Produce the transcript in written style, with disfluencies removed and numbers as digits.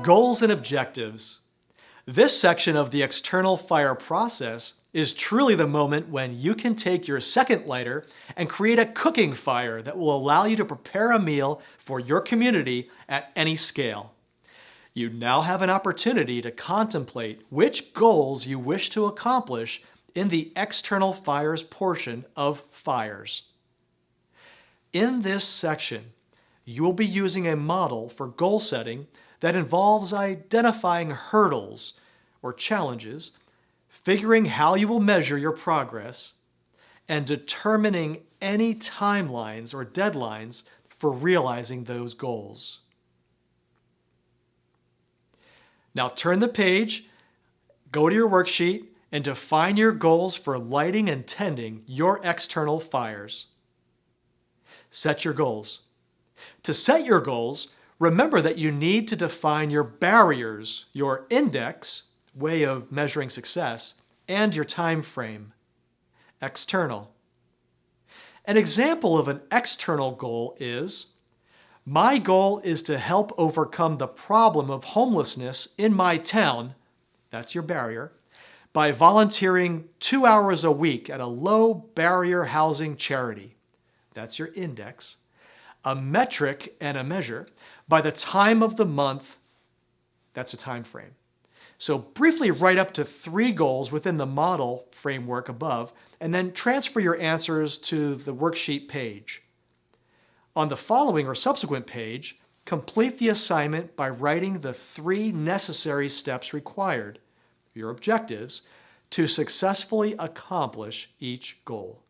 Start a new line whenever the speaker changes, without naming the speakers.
Goals and objectives. This section of the external fire process is truly the moment when you can take your second lighter and create a cooking fire that will allow you to prepare a meal for your community at any scale. You now have an opportunity to contemplate which goals you wish to accomplish in the external fires portion of FIRES. In this section, you will be using a model for goal setting that involves identifying hurdles or challenges, figuring how you will measure your progress, and determining any timelines or deadlines for realizing those goals. Now turn the page, go to your worksheet, and define your goals for lighting and tending your external fires. Set your goals. To set your goals, remember that you need to define your barriers, your index, way of measuring success, and your time frame. External. An example of an external goal is, my goal is to help overcome the problem of homelessness in my town, that's your barrier, by volunteering 2 hours a week at a low-barrier housing charity. That's your index. A metric and a measure by the time of the month, that's a time frame. So briefly write up to 3 goals within the model framework above, and then transfer your answers to the worksheet page. On the following or subsequent page, complete the assignment by writing the 3 necessary steps required, your objectives, to successfully accomplish each goal.